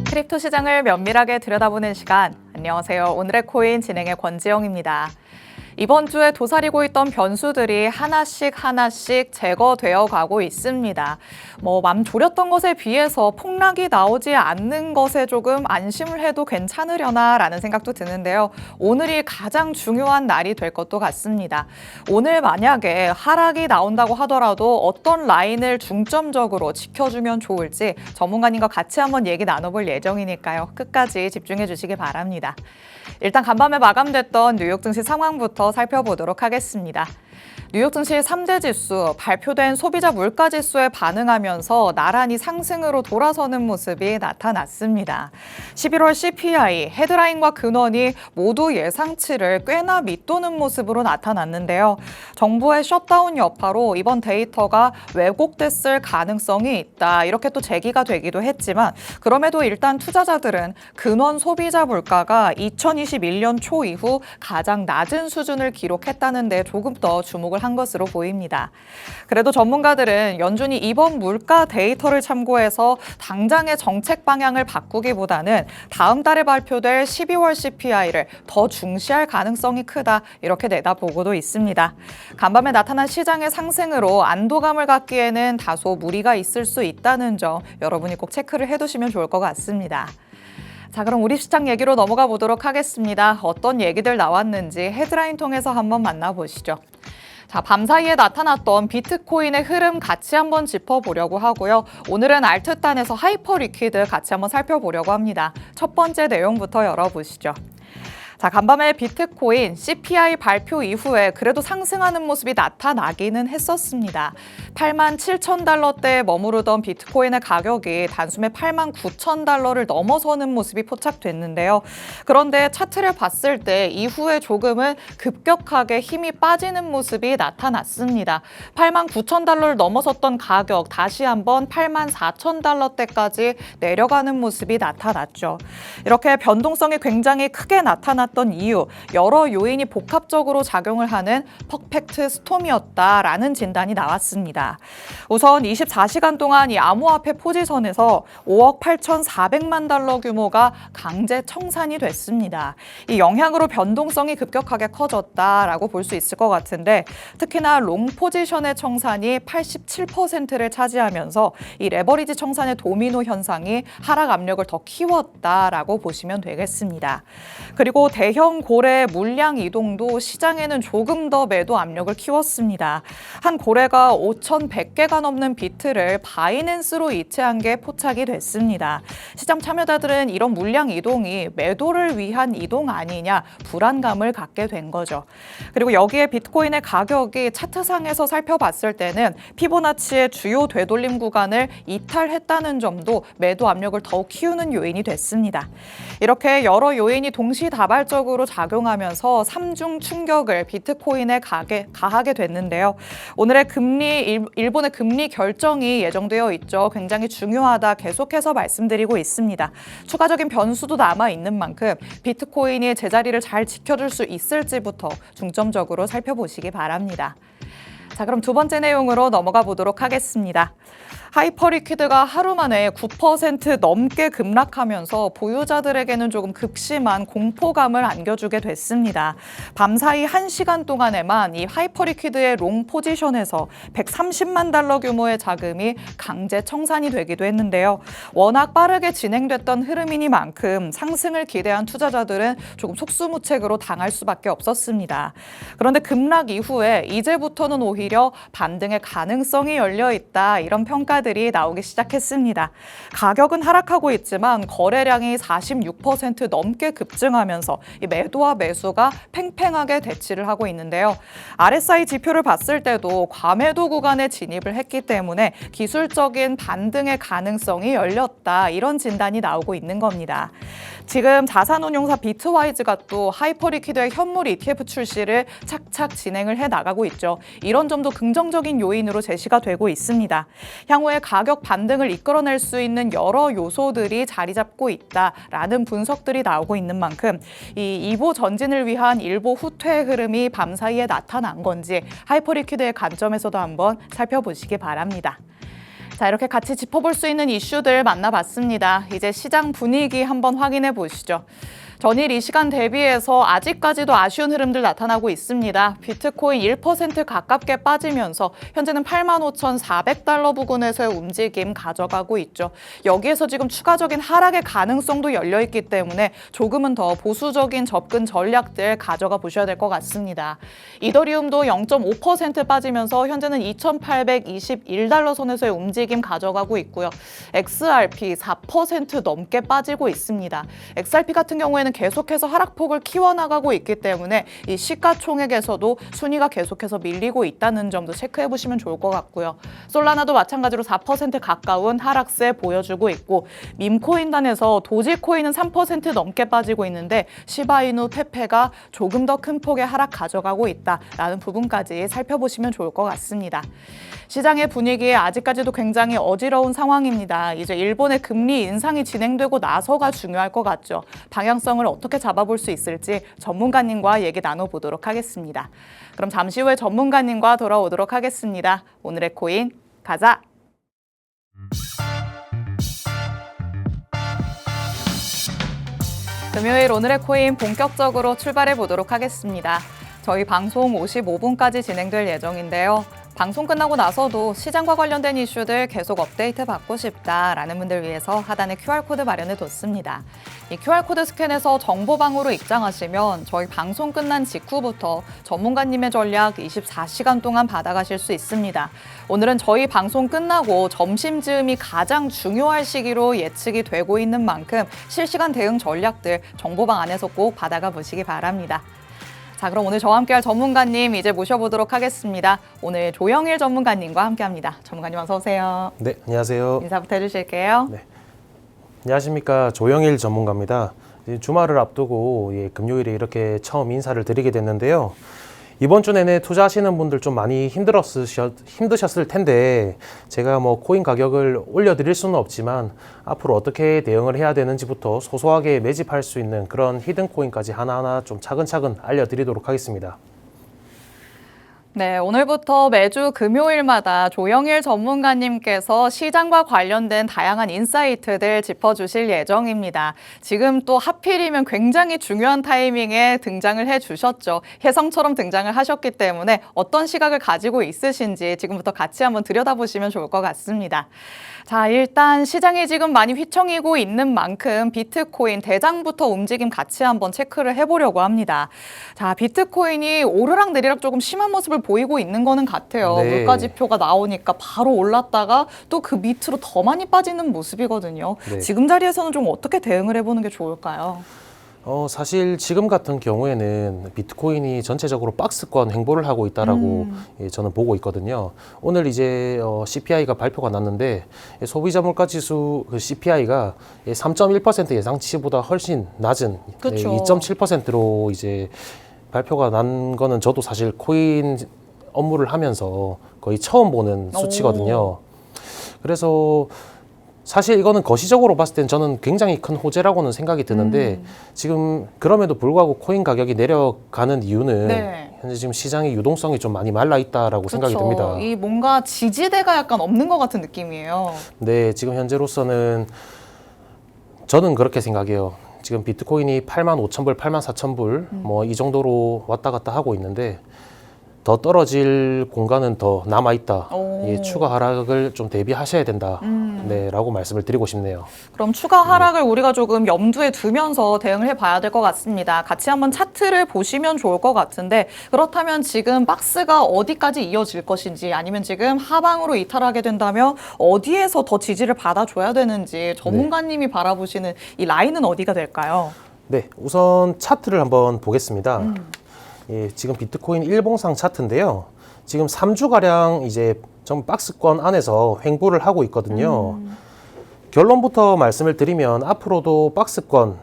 크립토 시장을 면밀하게 들여다보는 시간. 안녕하세요. 오늘의 코인 진행의 권지영입니다. 이번 주에 도사리고 있던 변수들이 하나씩 제거되어 가고 있습니다. 맘 졸였던 것에 비해서 폭락이 나오지 않는 것에 조금 안심을 해도 괜찮으려나라는 생각도 드는데요. 오늘이 가장 중요한 날이 될 것도 같습니다. 오늘 만약에 하락이 나온다고 하더라도 어떤 라인을 중점적으로 지켜주면 좋을지 전문가님과 같이 한번 얘기 나눠볼 예정이니까요. 끝까지 집중해 주시기 바랍니다. 일단 간밤에 마감됐던 뉴욕 증시 상황부터 살펴보도록 하겠습니다. 뉴욕 증시 3대 지수, 발표된 소비자 물가 지수에 반응하면서 나란히 상승으로 돌아서는 모습이 나타났습니다. 11월 CPI, 헤드라인과 근원이 모두 예상치를 꽤나 밑도는 모습으로 나타났는데요. 정부의 셧다운 여파로 이번 데이터가 왜곡됐을 가능성이 있다. 이렇게 또 제기가 되기도 했지만 그럼에도 일단 투자자들은 근원 소비자 물가가 2021년 초 이후 가장 낮은 수준을 기록했다는 데 조금 더 주목을 한 것으로 보입니다. 그래도 전문가들은 연준이 이번 물가 데이터를 참고해서 당장의 정책 방향을 바꾸기보다는 다음 달에 발표될 12월 CPI를 더 중시할 가능성이 크다 이렇게 내다보고도 있습니다. 간밤에 나타난 시장의 상승으로 안도감을 갖기에는 다소 무리가 있을 수 있다는 점 여러분이 꼭 체크를 해두시면 좋을 것 같습니다. 자, 그럼 우리 시장 얘기로 넘어가 보도록 하겠습니다. 어떤 얘기들 나왔는지 헤드라인 통해서 한번 만나보시죠. 자, 밤사이에 나타났던 비트코인의 흐름 같이 한번 짚어보려고 하고요. 오늘은 알트단에서 하이퍼 리퀴드 같이 한번 살펴보려고 합니다. 첫 번째 내용부터 열어보시죠. 자, 간밤에 비트코인 CPI 발표 이후에 그래도 상승하는 모습이 나타나기는 했었습니다. 87,000달러대에 머무르던 비트코인의 가격이 단숨에 89,000달러를 넘어서는 모습이 포착됐는데요. 그런데 차트를 봤을 때 이후에 조금은 급격하게 힘이 빠지는 모습이 나타났습니다. 89,000달러를 넘어섰던 가격 다시 한번 84,000달러대까지 내려가는 모습이 나타났죠. 이렇게 변동성이 굉장히 크게 나타났던 이유, 여러 요인이 복합적으로 작용을 하는 퍼펙트 스톰이었다라는 진단이 나왔습니다. 우선 24시간 동안 이 암호화폐 포지션에서 5억 8,400만 달러 규모가 강제 청산이 됐습니다. 이 영향으로 변동성이 급격하게 커졌다라고 볼 수 있을 것 같은데 특히나 롱 포지션의 청산이 87%를 차지하면서 이 레버리지 청산의 도미노 현상이 하락 압력을 더 키웠다라고 보시면 되겠습니다. 그리고 대형 고래 물량 이동도 시장에는 조금 더 매도 압력을 키웠습니다. 한 고래가 5,100개가 넘는 비트를 바이낸스로 이체한 게 포착이 됐습니다. 시장 참여자들은 이런 물량 이동이 매도를 위한 이동 아니냐 불안감을 갖게 된 거죠. 그리고 여기에 비트코인의 가격이 차트상에서 살펴봤을 때는 피보나치의 주요 되돌림 구간을 이탈했다는 점도 매도 압력을 더욱 키우는 요인이 됐습니다. 이렇게 여러 요인이 동시다발적으로 작용하면서 3중 충격을 비트코인에 가하게 됐는데요. 오늘의 일본의 금리 결정이 예정되어 있죠. 굉장히 중요하다 계속해서 말씀드리고 있습니다. 추가적인 변수도 남아있는 만큼 비트코인이 제자리를 잘 지켜줄 수 있을지부터 중점적으로 살펴보시기 바랍니다. 자, 그럼 두 번째 내용으로 넘어가 보도록 하겠습니다. 하이퍼 리퀴드가 하루 만에 9% 넘게 급락하면서 보유자들에게는 조금 극심한 공포감을 안겨주게 됐습니다. 밤사이 1시간 동안에만 이 하이퍼 리퀴드의 롱 포지션에서 130만 달러 규모의 자금이 강제 청산이 되기도 했는데요. 워낙 빠르게 진행됐던 흐름이니만큼 상승을 기대한 투자자들은 조금 속수무책으로 당할 수밖에 없었습니다. 그런데 급락 이후에 이제부터는 오히려 반등의 가능성이 열려 있다 이런 평가들이 나오기 시작했습니다. 가격은 하락하고 있지만 거래량이 46% 넘게 급증하면서 이 매도와 매수가 팽팽하게 대치를 하고 있는데요. RSI 지표를 봤을 때도 과매도 구간에 진입을 했기 때문에 기술적인 반등의 가능성이 열렸다 이런 진단이 나오고 있는 겁니다. 지금 자산운용사 비트와이즈가 또 하이퍼리퀴드의 현물 ETF 출시를 착착 진행을 해 나가고 있죠. 이런 점도 긍정적인 요인으로 제시가 되고 있습니다. 향후에 가격 반등을 이끌어낼 수 있는 여러 요소들이 자리 잡고 있다라는 분석들이 나오고 있는 만큼 이 2보 전진을 위한 1보 후퇴의 흐름이 밤사이에 나타난 건지 하이퍼리퀴드의 관점에서도 한번 살펴보시기 바랍니다. 자, 이렇게 같이 짚어볼 수 있는 이슈들 만나봤습니다. 이제 시장 분위기 한번 확인해 보시죠. 전일 이 시간 대비해서 아직까지도 아쉬운 흐름들 나타나고 있습니다. 비트코인 1% 가깝게 빠지면서 현재는 85,400달러 부근에서의 움직임 가져가고 있죠. 여기에서 지금 추가적인 하락의 가능성도 열려 있기 때문에 조금은 더 보수적인 접근 전략들 가져가 보셔야 될 것 같습니다. 이더리움도 0.5% 빠지면서 현재는 2,821달러 선에서의 움직임 가져가고 있고요. XRP 4% 넘게 빠지고 있습니다. XRP 같은 경우에는 계속해서 하락폭을 키워나가고 있기 때문에 이 시가총액에서도 순위가 계속해서 밀리고 있다는 점도 체크해 보시면 좋을 것 같고요. 솔라나도 마찬가지로 4% 가까운 하락세 보여주고 있고 밈코인단에서 도지코인은 3% 넘게 빠지고 있는데 시바이누 페페가 조금 더 큰 폭의 하락 가져가고 있다라는 부분까지 살펴보시면 좋을 것 같습니다. 시장의 분위기에 아직까지도 굉장히 어지러운 상황입니다. 이제 일본의 금리 인상이 진행되고 나서가 중요할 것 같죠. 방향성을 어떻게 잡아볼 수 있을지 전문가님과 얘기 나눠보도록 하겠습니다. 그럼 잠시 후에 전문가님과 돌아오도록 하겠습니다. 오늘의 코인 가자! 금요일 오늘의 코인 본격적으로 출발해 보도록 하겠습니다. 저희 방송 55분까지 진행될 예정인데요. 방송 끝나고 나서도 시장과 관련된 이슈들 계속 업데이트 받고 싶다라는 분들 위해서 하단에 QR코드 마련해 뒀습니다. 이 QR코드 스캔해서 정보방으로 입장하시면 저희 방송 끝난 직후부터 전문가님의 전략 24시간 동안 받아가실 수 있습니다. 오늘은 저희 방송 끝나고 점심쯤이 가장 중요할 시기로 예측이 되고 있는 만큼 실시간 대응 전략들 정보방 안에서 꼭 받아가 보시기 바랍니다. 자, 그럼 오늘 저와 함께할 전문가님 이제 모셔보도록 하겠습니다. 오늘 조영일 전문가님과 함께합니다. 전문가님 어서 오세요. 네, 안녕하세요. 인사부터 해주실게요. 네, 안녕하십니까. 조영일 전문가입니다. 주말을 앞두고 금요일에 이렇게 처음 인사를 드리게 됐는데요. 이번 주 내내 투자하시는 분들 좀 많이 힘드셨을 텐데 제가 코인 가격을 올려드릴 수는 없지만 앞으로 어떻게 대응을 해야 되는지부터 소소하게 매집할 수 있는 그런 히든 코인까지 하나하나 좀 차근차근 알려드리도록 하겠습니다. 네, 오늘부터 매주 금요일마다 조영일 전문가님께서 시장과 관련된 다양한 인사이트들 짚어주실 예정입니다. 지금 또 하필이면 굉장히 중요한 타이밍에 등장을 해주셨죠. 혜성처럼 등장을 하셨기 때문에 어떤 시각을 가지고 있으신지 지금부터 같이 한번 들여다보시면 좋을 것 같습니다. 자, 일단 시장이 지금 많이 휘청이고 있는 만큼 비트코인 대장부터 움직임 같이 한번 체크를 해보려고 합니다. 자, 비트코인이 오르락 내리락 조금 심한 모습을 보이고 있는 거는 같아요. 네. 물가지표가 나오니까 바로 올랐다가 또 그 밑으로 더 많이 빠지는 모습이거든요. 네. 지금 자리에서는 좀 어떻게 대응을 해보는 게 좋을까요? 사실 지금 같은 경우에는 비트코인이 전체적으로 박스권 행보를 하고 있다라고 저는 보고 있거든요. 오늘 이제 CPI가 발표가 났는데 소비자 물가 지수 그 CPI가 3.1% 예상치보다 훨씬 낮은 그렇죠. 2.7%로 이제 발표가 난 거는 저도 사실 코인 업무를 하면서 거의 처음 보는 수치거든요. 그래서 사실 이거는 거시적으로 봤을 땐 저는 굉장히 큰 호재라고는 생각이 드는데 지금 그럼에도 불구하고 코인 가격이 내려가는 이유는 네. 현재 지금 시장의 유동성이 좀 많이 말라 있다라고 생각이 듭니다. 이 뭔가 지지대가 약간 없는 것 같은 느낌이에요. 네, 지금 현재로서는 저는 그렇게 생각해요. 지금 비트코인이 85,000불, 84,000불 뭐 이 정도로 왔다 갔다 하고 있는데 더 떨어질 공간은 더 남아있다. 추가 하락을 좀 대비하셔야 된다. 네, 라고 말씀을 드리고 싶네요. 그럼 추가 하락을 우리가 조금 염두에 두면서 대응을 해봐야 될 것 같습니다. 같이 한번 차트를 보시면 좋을 것 같은데 그렇다면 지금 박스가 어디까지 이어질 것인지 아니면 지금 하방으로 이탈하게 된다면 어디에서 더 지지를 받아줘야 되는지 전문가님이 바라보시는 이 라인은 어디가 될까요? 네, 우선 차트를 한번 보겠습니다. 지금 비트코인 일봉상 차트인데요. 지금 3주가량 이제 전 박스권 안에서 횡보를 하고 있거든요. 결론부터 말씀을 드리면 앞으로도 박스권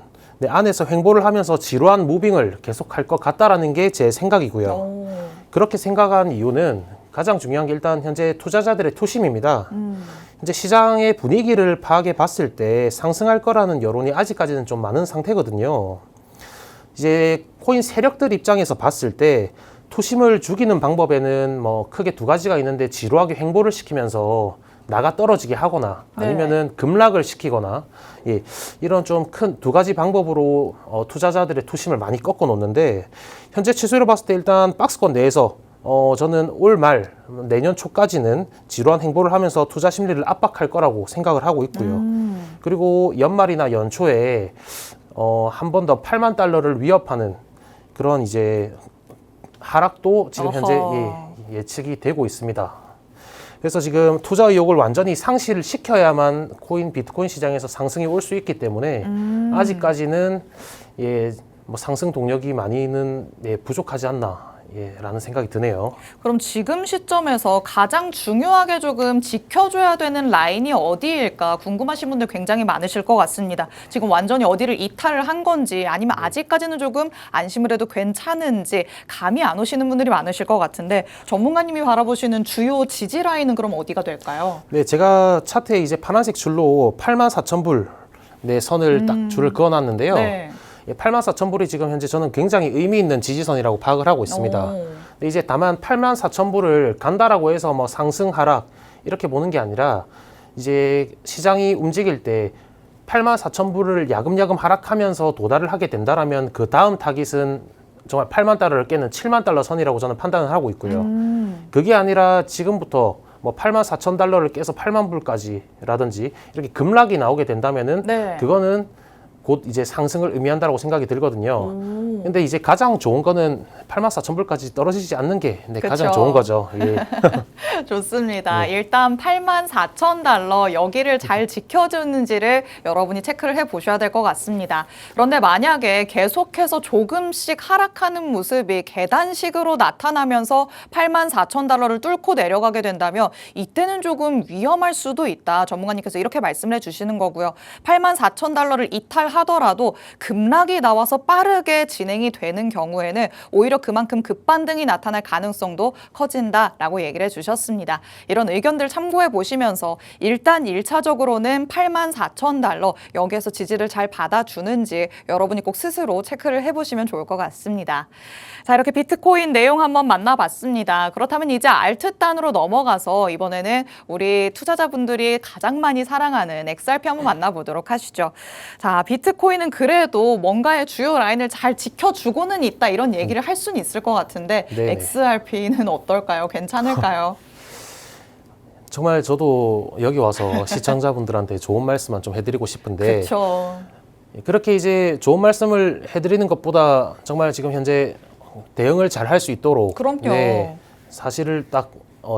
안에서 횡보를 하면서 지루한 무빙을 계속할 것 같다라는 게 제 생각이고요. 그렇게 생각한 이유는 가장 중요한 게 일단 현재 투자자들의 투심입니다. 이제 시장의 분위기를 파악해 봤을 때 상승할 거라는 여론이 아직까지는 좀 많은 상태거든요. 이제 코인 세력들 입장에서 봤을 때 투심을 죽이는 방법에는 크게 두 가지가 있는데 지루하게 횡보를 시키면서 나가 떨어지게 하거나 네. 아니면은 급락을 시키거나 예, 이런 좀 큰 두 가지 방법으로 투자자들의 투심을 많이 꺾어 놓는데 현재 추세로 봤을 때 일단 박스권 내에서 저는 올 말 내년 초까지는 지루한 행보를 하면서 투자 심리를 압박할 거라고 생각을 하고 있고요. 그리고 연말이나 연초에 한 번 더 8만 달러를 위협하는 그런 이제 하락도 지금 현재 예측이 되고 있습니다. 그래서 지금 투자 의욕을 완전히 상실을 시켜야만 비트코인 시장에서 상승이 올 수 있기 때문에 아직까지는 뭐 상승 동력이 많이는 부족하지 않나. 라는 생각이 드네요. 그럼 지금 시점에서 가장 중요하게 조금 지켜줘야 되는 라인이 어디일까 궁금하신 분들 굉장히 많으실 것 같습니다. 지금 완전히 어디를 이탈을 한 건지 아니면 아직까지는 조금 안심을 해도 괜찮은지 감이 안 오시는 분들이 많으실 것 같은데 전문가님이 바라보시는 주요 지지 라인은 그럼 어디가 될까요? 네, 제가 차트에 이제 파란색 줄로 84,000불 선을 딱 줄을 그어놨는데요. 네. 84,000불이 지금 현재 저는 굉장히 의미 있는 지지선이라고 파악을 하고 있습니다. 근데 이제 다만 84,000불을 간다라고 해서 뭐 상승 하락 이렇게 보는 게 아니라 이제 시장이 움직일 때 84,000불을 야금야금 하락하면서 도달을 하게 된다라면 그 다음 타깃은 정말 8만 달러를 깨는 7만 달러 선이라고 저는 판단을 하고 있고요. 그게 아니라 지금부터 뭐 84,000달러를 깨서 8만 불까지라든지 이렇게 급락이 나오게 된다면은 네. 그거는 곧 이제 상승을 의미한다고 생각이 들거든요. 근데 이제 가장 좋은 거는 84,000불까지 떨어지지 않는 게 가장 좋은 거죠. 예. 좋습니다. 일단 84,000달러 여기를 잘 지켜주는지를 여러분이 체크를 해보셔야 될 것 같습니다. 그런데 만약에 계속해서 조금씩 하락하는 모습이 계단식으로 나타나면서 84,000달러를 뚫고 내려가게 된다면 이때는 조금 위험할 수도 있다. 전문가님께서 이렇게 말씀을 해주시는 거고요. 84,000달러를 이탈하더라도 급락이 나와서 빠르게 진행이 되는 경우에는 오히려 그만큼 급반등이 나타날 가능성도 커진다라고 얘기를 해주셨습니다. 이런 의견들 참고해 보시면서 일단 1차적으로는 84,000달러 여기에서 지지를 잘 받아주는지 여러분이 꼭 스스로 체크를 해보시면 좋을 것 같습니다. 자, 이렇게 비트코인 내용 한번 만나봤습니다. 그렇다면 이제 알트단으로 넘어가서 이번에는 우리 투자자분들이 가장 많이 사랑하는 XRP 한번 만나보도록 하시죠. 자, 비트코인은 그래도 뭔가의 주요 라인을 잘 지켜주고는 있다 이런 얘기를 할 수는 있을 것 같은데 네네. XRP는 어떨까요? 괜찮을까요? 정말 저도 여기 와서 시청자분들한테 좋은 말씀만 좀 해드리고 싶은데 그렇죠. 그렇게 이제 좋은 말씀을 해드리는 것보다 정말 지금 현재 대응을 잘 할 수 있도록 그럼요. 사실을 딱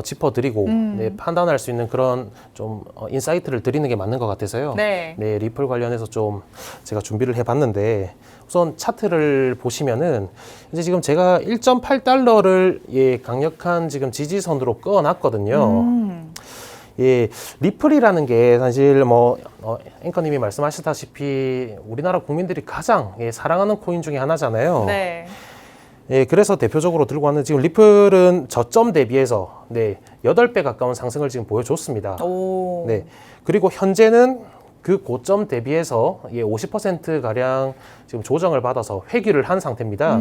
짚어드리고 판단할 수 있는 그런 좀 인사이트를 드리는 게 맞는 것 같아서요. 네. 리플 관련해서 좀 제가 준비를 해봤는데 우선 차트를 보시면은 이제 지금 제가 1.8달러를 강력한 지금 지지선으로 그어놨거든요. 리플이라는 게 사실 뭐 앵커님이 말씀하셨다시피 우리나라 국민들이 가장 사랑하는 코인 중에 하나잖아요. 네. 그래서 대표적으로 들고 왔는 지금 리플은 저점 대비해서 8배 가까운 상승을 지금 보여줬습니다. 오. 그리고 현재는 그 고점 대비해서 50%가량 지금 조정을 받아서 회귀를 한 상태입니다.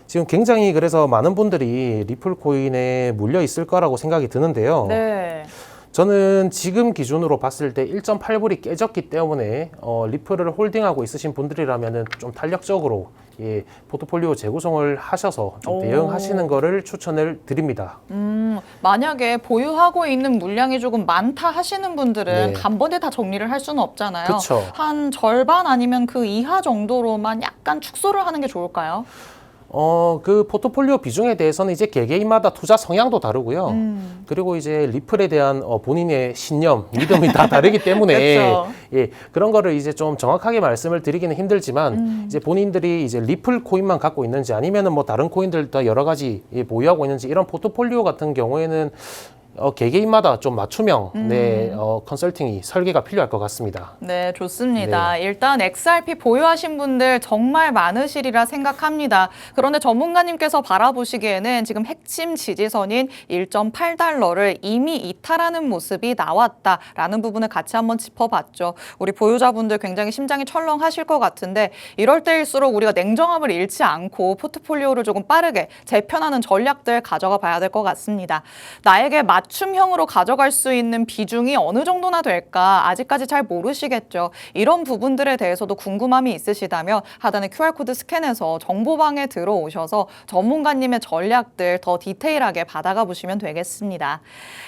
지금 굉장히 그래서 많은 분들이 리플 코인에 물려 있을 거라고 생각이 드는데요. 네. 저는 지금 기준으로 봤을 때 1.8불이 깨졌기 때문에 리플을 홀딩하고 있으신 분들이라면 좀 탄력적으로 포트폴리오 재구성을 하셔서 좀 대응하시는 거를 추천을 드립니다. 만약에 보유하고 있는 물량이 조금 많다 하시는 분들은 네. 단번에 다 정리를 할 수는 없잖아요. 그쵸. 한 절반 아니면 그 이하 정도로만 약간 축소를 하는 게 좋을까요? 그 포트폴리오 비중에 대해서는 이제 개개인마다 투자 성향도 다르고요. 그리고 이제 리플에 대한 본인의 신념, 믿음이 다 다르기 때문에 그렇죠. 그런 거를 이제 좀 정확하게 말씀을 드리기는 힘들지만 이제 본인들이 이제 리플 코인만 갖고 있는지 아니면은 뭐 다른 코인들 다 여러 가지 보유하고 있는지 이런 포트폴리오 같은 경우에는 개개인마다 좀 맞춤형 컨설팅이 설계가 필요할 것 같습니다. 네, 좋습니다. 일단 XRP 보유하신 분들 정말 많으시리라 생각합니다. 그런데 전문가님께서 바라보시기에는 지금 핵심 지지선인 1.8달러를 이미 이탈하는 모습이 나왔다라는 부분을 같이 한번 짚어봤죠. 우리 보유자분들 굉장히 심장이 철렁하실 것 같은데 이럴 때일수록 우리가 냉정함을 잃지 않고 포트폴리오를 조금 빠르게 재편하는 전략들 가져가 봐야 될 것 같습니다. 나에게 맞춤형으로 가져갈 수 있는 비중이 어느 정도나 될까 아직까지 잘 모르시겠죠. 이런 부분들에 대해서도 궁금함이 있으시다면 하단의 QR코드 스캔해서 정보방에 들어오셔서 전문가님의 전략들 더 디테일하게 받아가 보시면 되겠습니다.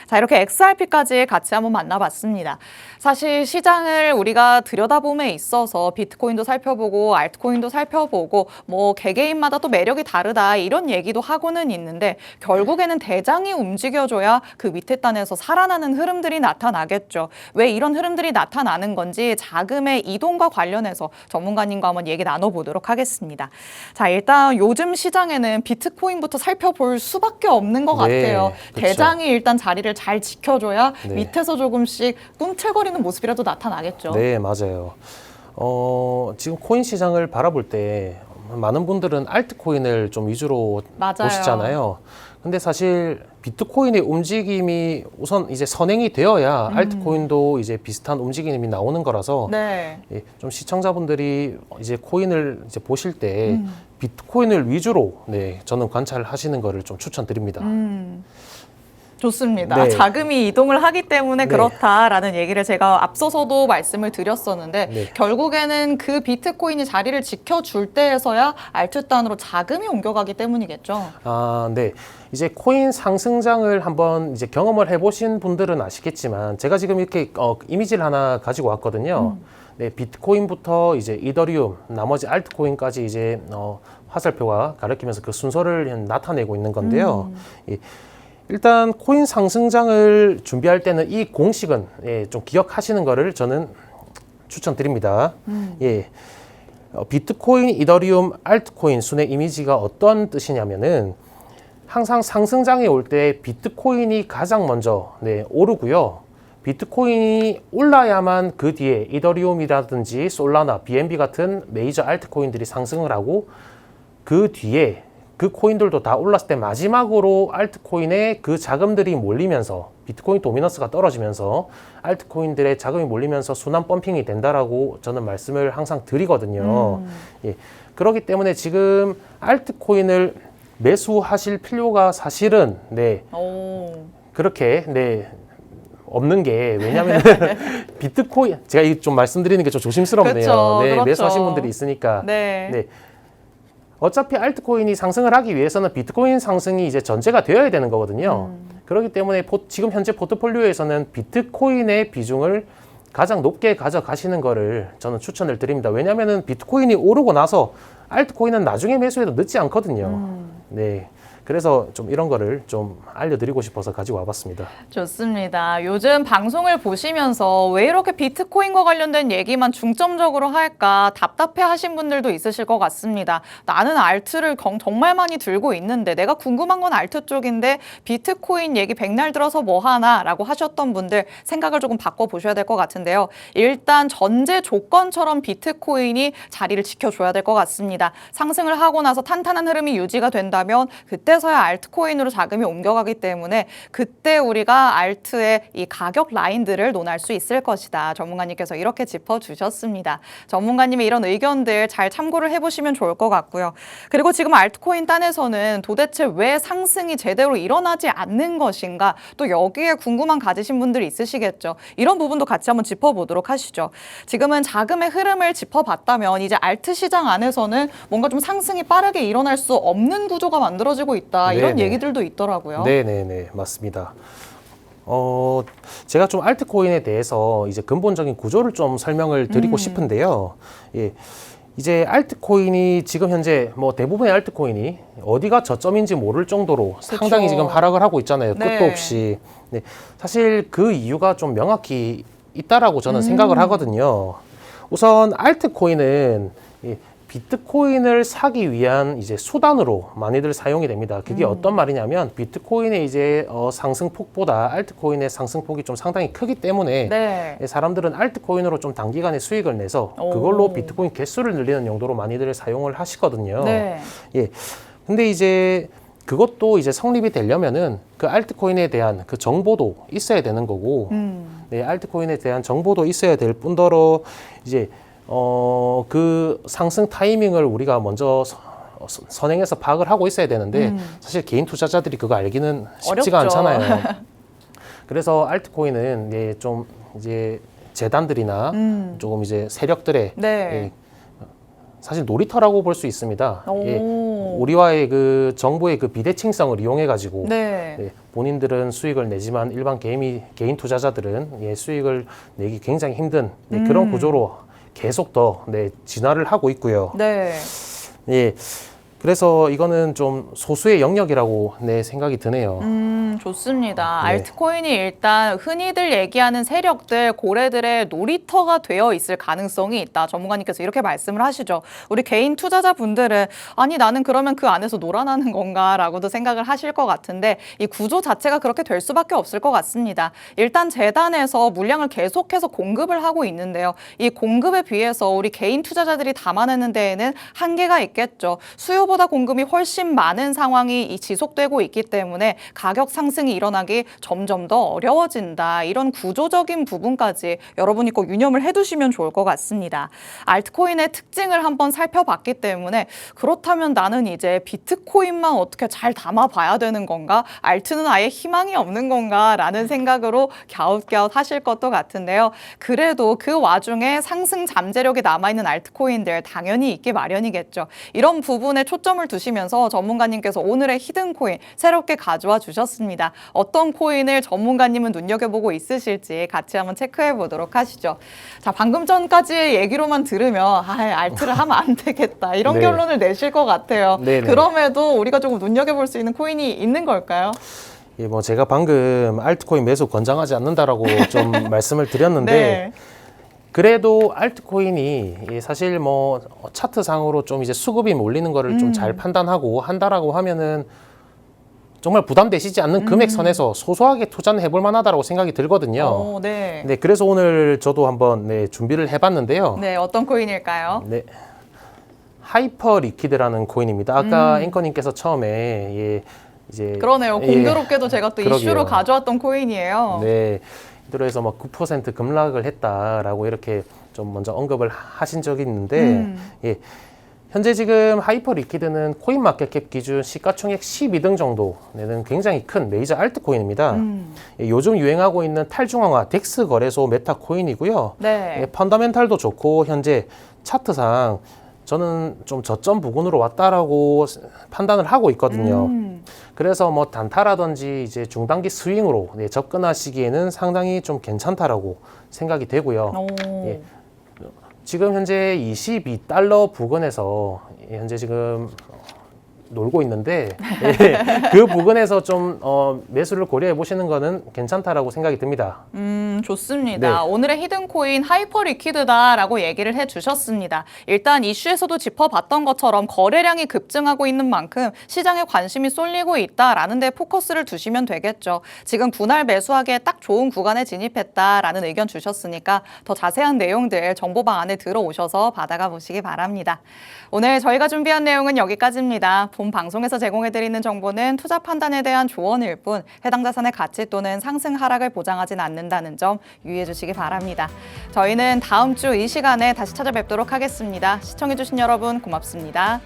자, 이렇게 XRP까지 같이 한번 만나봤습니다. 사실 시장을 우리가 들여다봄에 있어서 비트코인도 살펴보고 알트코인도 살펴보고 뭐 개개인마다 또 매력이 다르다 이런 얘기도 하고는 있는데 결국에는 대장이 움직여줘야 그 밑에 단에서 살아나는 흐름들이 나타나겠죠. 왜 이런 흐름들이 나타나는 건지 자금의 이동과 관련해서 전문가님과 한번 얘기 나눠보도록 하겠습니다. 자, 일단 요즘 시장에는 비트코인부터 살펴볼 수밖에 없는 것 네, 같아요. 그렇죠. 대장이 일단 자리를 잘 지켜줘야 네. 밑에서 조금씩 꿈틀거리는 모습이라도 나타나겠죠. 네, 맞아요. 지금 코인 시장을 바라볼 때 많은 분들은 알트코인을 좀 위주로 맞아요. 보시잖아요. 근데 사실 비트코인의 움직임이 우선 이제 선행이 되어야 알트코인도 이제 비슷한 움직임이 나오는 거라서 네. 예, 좀 시청자분들이 이제 코인을 이제 보실 때 비트코인을 위주로 네, 저는 관찰하시는 거를 좀 추천드립니다. 좋습니다. 네. 자금이 이동을 하기 때문에 네. 그렇다라는 얘기를 제가 앞서서도 말씀을 드렸었는데 네. 결국에는 그 비트코인이 자리를 지켜줄 때에서야 알트단으로 자금이 옮겨가기 때문이겠죠. 아, 네. 이제 코인 상승장을 한번 이제 경험을 해보신 분들은 아시겠지만 제가 지금 이렇게 이미지를 하나 가지고 왔거든요. 네, 비트코인부터 이제 이더리움, 나머지 알트코인까지 이제 화살표가 가리키면서 그 순서를 나타내고 있는 건데요. 일단 코인 상승장을 준비할 때는 이 공식은 예, 좀 기억하시는 거를 저는 추천드립니다. 예. 비트코인, 이더리움, 알트코인 순의 이미지가 어떤 뜻이냐면은 항상 상승장이 올 때 비트코인이 가장 먼저 네, 오르고요. 비트코인이 올라야만 그 뒤에 이더리움이라든지 솔라나, BNB 같은 메이저 알트코인들이 상승을 하고 그 뒤에 그 코인들도 다 올랐을 때 마지막으로 알트코인에 그 자금들이 몰리면서 비트코인 도미넌스가 떨어지면서 알트코인들의 자금이 몰리면서 순환 펌핑이 된다라고 저는 말씀을 항상 드리거든요. 예. 그렇기 때문에 지금 알트코인을 매수하실 필요가 사실은 네 그렇게 네 없는 게 왜냐하면 비트코인 제가 이 좀 말씀드리는 게 좀 조심스럽네요. 그렇죠, 네, 그렇죠. 매수하신 분들이 있으니까 네. 어차피 알트코인이 상승을 하기 위해서는 비트코인 상승이 이제 전제가 되어야 되는 거거든요. 그렇기 때문에 지금 현재 포트폴리오에서는 비트코인의 비중을 가장 높게 가져가시는 거를 저는 추천을 드립니다. 왜냐하면 비트코인이 오르고 나서 알트코인은 나중에 매수해도 늦지 않거든요. 네. 그래서 좀 이런 거를 좀 알려드리고 싶어서 가지고 와봤습니다. 좋습니다. 요즘 방송을 보시면서 왜 이렇게 비트코인과 관련된 얘기만 중점적으로 할까 답답해 하신 분들도 있으실 것 같습니다. 나는 알트를 정말 많이 들고 있는데 내가 궁금한 건 알트 쪽인데 비트코인 얘기 백날 들어서 뭐 하나 라고 하셨던 분들 생각을 조금 바꿔보셔야 될 것 같은데요. 일단 전제 조건처럼 비트코인이 자리를 지켜줘야 될 것 같습니다. 상승을 하고 나서 탄탄한 흐름이 유지가 된다면 그때서야 알트코인으로 자금이 옮겨가기 때문에 그때 우리가 알트의 이 가격 라인들을 논할 수 있을 것이다. 전문가님께서 이렇게 짚어주셨습니다. 전문가님의 이런 의견들 잘 참고를 해보시면 좋을 것 같고요. 그리고 지금 알트코인 단에서는 도대체 왜 상승이 제대로 일어나지 않는 것인가 또 여기에 궁금한 가지신 분들이 있으시겠죠. 이런 부분도 같이 한번 짚어보도록 하시죠. 지금은 자금의 흐름을 짚어봤다면 이제 알트 시장 안에서는 뭔가 좀 상승이 빠르게 일어날 수 없는 구조가 만들어지고 있다. 이런 네네. 얘기들도 있더라고요. 네네네, 맞습니다. 제가 좀 알트코인에 대해서 이제 근본적인 구조를 좀 설명을 드리고 싶은데요. 예. 이제 알트코인이 지금 현재 뭐 대부분의 알트코인이 어디가 저점인지 모를 정도로 상당히 지금 하락을 하고 있잖아요. 끝도 네. 없이. 네. 사실 그 이유가 좀 명확히 있다라고 저는 생각을 하거든요. 우선 알트코인은 비트코인을 사기 위한 이제 수단으로 많이들 사용이 됩니다. 그게 어떤 말이냐면 비트코인의 이제 상승폭보다 알트코인의 상승폭이 좀 상당히 크기 때문에 네. 사람들은 알트코인으로 좀 단기간에 수익을 내서 그걸로 비트코인 개수를 늘리는 용도로 많이들 사용을 하시거든요. 네. 예. 근데 이제 그것도 이제 성립이 되려면은 그 알트코인에 대한 그 정보도 있어야 되는 거고, 네, 알트코인에 대한 정보도 있어야 될 뿐더러 이제 그 상승 타이밍을 우리가 먼저 선행해서 파악을 하고 있어야 되는데 사실 개인 투자자들이 그거 알기는 쉽지가 어렵죠. 않잖아요. 그래서 알트코인은 예, 좀 이제 재단들이나 조금 이제 세력들의 네. 예, 사실 놀이터라고 볼 수 있습니다. 오. 예, 우리와의 그 정보의 그 비대칭성을 이용해 가지고 네. 예, 본인들은 수익을 내지만 일반 개인 투자자들은 예, 수익을 내기 굉장히 힘든 예, 그런 구조로 계속 더 네, 진화를 하고 있고요. 네. 예, 그래서 이거는 좀 소수의 영역이라고 네, 생각이 드네요. 좋습니다. 네. 알트코인이 일단 흔히들 얘기하는 세력들, 고래들의 놀이터가 되어 있을 가능성이 있다. 전문가님께서 이렇게 말씀을 하시죠. 우리 개인 투자자분들은 아니 나는 그러면 그 안에서 놀아나는 건가라고도 생각을 하실 것 같은데 이 구조 자체가 그렇게 될 수밖에 없을 것 같습니다. 일단 재단에서 물량을 계속해서 공급을 하고 있는데요. 이 공급에 비해서 우리 개인 투자자들이 담아내는 데에는 한계가 있겠죠. 수요보다 공급이 훨씬 많은 상황이 지속되고 있기 때문에 가격 상승이 일어나기 점점 더 어려워진다. 이런 구조적인 부분까지 여러분이 꼭 유념을 해두시면 좋을 것 같습니다. 알트코인의 특징을 한번 살펴봤기 때문에 그렇다면 나는 이제 비트코인만 어떻게 잘 담아봐야 되는 건가? 알트는 아예 희망이 없는 건가? 라는 생각으로 갸웃갸웃 하실 것도 같은데요. 그래도 그 와중에 상승 잠재력이 남아있는 알트코인들 당연히 있기 마련이겠죠. 이런 부분에 초점을 두시면서 전문가님께서 오늘의 히든코인 새롭게 가져와 주셨습니다. 어떤 코인을 전문가님은 눈여겨보고 있으실지 같이 한번 체크해 보도록 하시죠. 자, 방금 전까지의 얘기로만 들으면 알트를 하면 안 되겠다 이런 네. 결론을 내실 것 같아요. 네네. 그럼에도 우리가 조금 눈여겨볼 수 있는 코인이 있는 걸까요? 예, 뭐 제가 방금 알트코인 매수 권장하지 않는다라고 좀 말씀을 드렸는데 네. 그래도 알트코인이 예, 사실 뭐 차트상으로 좀 이제 수급이 몰리는 거를 좀 잘 판단하고 한다라고 하면은 정말 부담되시지 않는 금액 선에서 소소하게 투자는 해볼 만하다라고 생각이 들거든요. 네. 네, 그래서 오늘 저도 한번 네, 준비를 해봤는데요. 네, 어떤 코인일까요? 네, 하이퍼 리퀴드라는 코인입니다. 아까 앵커님께서 처음에 예, 이제 그러네요. 예, 공교롭게도 제가 또 그러게요. 이슈로 가져왔던 코인이에요. 네, 들어서 뭐 9% 급락을 했다라고 이렇게 좀 먼저 언급을 하신 적이 있는데, 예, 현재 지금 하이퍼 리퀴드는 코인마켓캡 기준 시가총액 12등 정도 내는 굉장히 큰 메이저 알트코인입니다. 예, 요즘 유행하고 있는 탈중앙화 덱스 거래소 메타 코인이고요. 네. 예, 펀더멘탈도 좋고 현재 차트상 저는 좀 저점 부근으로 왔다라고 판단을 하고 있거든요. 그래서 뭐 단타라든지 이제 중단기 스윙으로 네, 접근하시기에는 상당히 좀 괜찮다라고 생각이 되고요. 오. 예, 지금 현재 22달러 부근에서 현재 지금 놀고 있는데 예, 그 부근에서 좀 매수를 고려해 보시는 거는 괜찮다라고 생각이 듭니다. 좋습니다. 네. 오늘의 히든코인 하이퍼 리퀴드다라고 얘기를 해주셨습니다. 일단 이슈에서도 짚어봤던 것처럼 거래량이 급증하고 있는 만큼 시장에 관심이 쏠리고 있다라는 데 포커스를 두시면 되겠죠. 지금 분할 매수하기에 딱 좋은 구간에 진입했다라는 의견 주셨으니까 더 자세한 내용들 정보방 안에 들어오셔서 받아가 보시기 바랍니다. 오늘 저희가 준비한 내용은 여기까지입니다. 본 방송에서 제공해드리는 정보는 투자 판단에 대한 조언일 뿐 해당 자산의 가치 또는 상승 하락을 보장하진 않는다는 점 유의해 주시기 바랍니다. 저희는 다음 주 이 시간에 다시 찾아뵙도록 하겠습니다. 시청해주신 여러분 고맙습니다.